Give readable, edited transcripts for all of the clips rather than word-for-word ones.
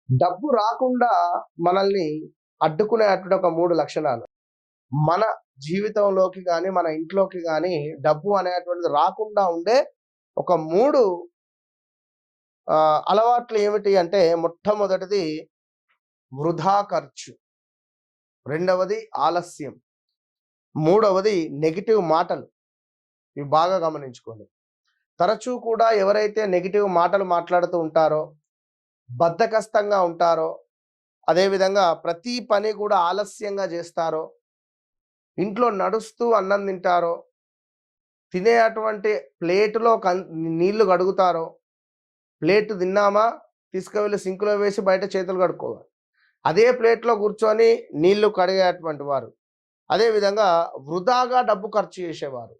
డబ్బు రాకుండా మనల్ని అడ్డుకునేటువంటి ఒక 3 లక్షణాలు. మన జీవితంలోకి గాని, మన ఇంట్లోకి గాని డబ్బు అనేటువంటిది రాకుండా ఉండే ఒక 3 అలవాట్లు ఏమిటి అంటే మొట్టమొదటిది వృధా ఖర్చు. రెండవది ఆలస్యం. మూడవది నెగెటివ్ మాటలు. ఇవి బాగా గమనించుకోండి. తరచూ కూడా ఎవరైతే నెగెటివ్ మాటలు మాట్లాడుతూ ఉంటారో, బద్ధకస్తంగా ఉంటారో, అదేవిధంగా ప్రతి పని కూడా ఆలస్యంగా చేస్తారో, ఇంట్లో నడుస్తూ అన్నం తింటారో, తినే అటువంటి ప్లేటులో నీళ్లు కడుగుతారో, ప్లేటు తిన్నామా తీసుకువెళ్ళి సింకులో వేసి బయట చేతులు కడుక్కోవాలి. అదే ప్లేట్లో కూర్చొని నీళ్లు కడిగేటువంటి వారు. అదేవిధంగా వృధాగా డబ్బు ఖర్చు చేసేవారు.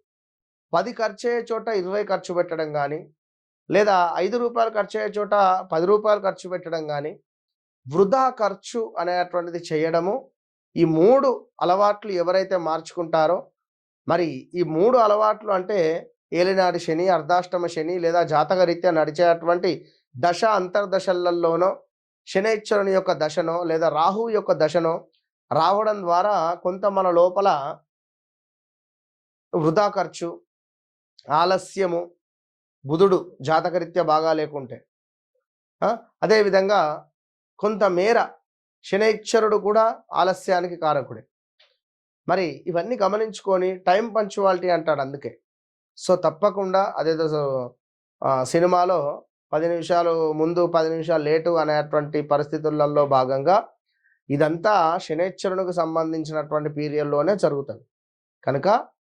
10 ఖర్చయ్యే చోట 20 ఖర్చు పెట్టడం కానీ, లేదా రూ. 5 ఖర్చయ్యే చోట రూ. 10 ఖర్చు పెట్టడం కానీ, వృధా ఖర్చు అనేటువంటిది చేయడము. ఈ 3 అలవాట్లు ఎవరైతే మార్చుకుంటారో, మరి ఈ 3 అలవాట్లు అంటే ఏలినాటి శని, అర్ధాష్టమ శని లేదా జాతకరీత్యా నడిచేటువంటి దశ అంతర్దశలలోనో, శనైశ్వరుని యొక్క దశనో లేదా రాహు యొక్క దశనో రావడం ద్వారా కొంత మన లోపల వృధా ఖర్చు, ఆలస్యము, బుధుడు జాతకరీత్యా బాగా లేకుంటే, అదేవిధంగా కొంతమేర శనైశ్వరుడు కూడా ఆలస్యానికి కారకుడే. మరి ఇవన్నీ గమనించుకొని టైం పంక్చువాలిటీ అంటాడు అందుకే. సో తప్పకుండా అదేదో సినిమాలో 10 నిమిషాలు ముందు 10 నిమిషాలు లేటు అనేటువంటి పరిస్థితులలో భాగంగా ఇదంతా శనైశ్వరునికి సంబంధించినటువంటి పీరియడ్లోనే జరుగుతుంది. కనుక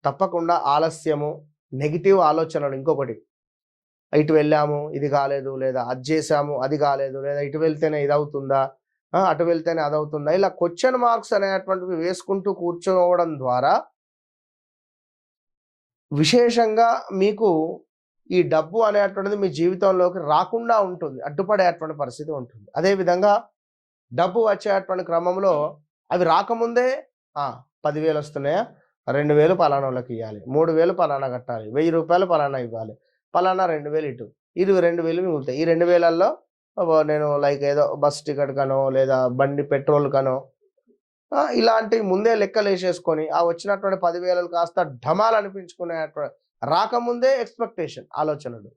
తప్పకుండా ఆలస్యము, నెగిటివ్ ఆలోచనలు, ఇంకొకటి ఇటు వెళ్ళాము ఇది కాలేదు, లేదా అది చేసాము అది కాలేదు, లేదా ఇటు వెళ్తేనే ఇది అవుతుందా, అటు వెళ్తేనే అది అవుతుందా, ఇలా క్వశ్చన్ మార్క్స్ అనేటువంటివి వేసుకుంటూ కూర్చోవడం ద్వారా విశేషంగా మీకు ఈ డబ్బు అనేటువంటిది మీ జీవితంలోకి రాకుండా ఉంటుంది, అడ్డుపడేటువంటి పరిస్థితి ఉంటుంది. అదేవిధంగా డబ్బు వచ్చేటువంటి క్రమంలో అవి రాకముందే 10,000 వస్తున్నాయా, 2,000 పలానా వాళ్ళకి ఇవ్వాలి, 3,000 పలానా కట్టాలి, 1,000 రూపాయలు పలానా ఇవ్వాలి, పలానా 2,000 ఇటు, ఇది 2,000 మిగులుతాయి. ఈ 2,000ల్లో నేను లైక్ ఏదో బస్ టికెట్ కనో లేదా బండి పెట్రోల్ కనో ఇలాంటివి ముందే లెక్కలు వేసేసుకొని ఆ వచ్చినటువంటి 10,000 కాస్త ఢమాలు అనిపించుకునే రాకముందే ఎక్స్పెక్టేషన్ ఆలోచనలు.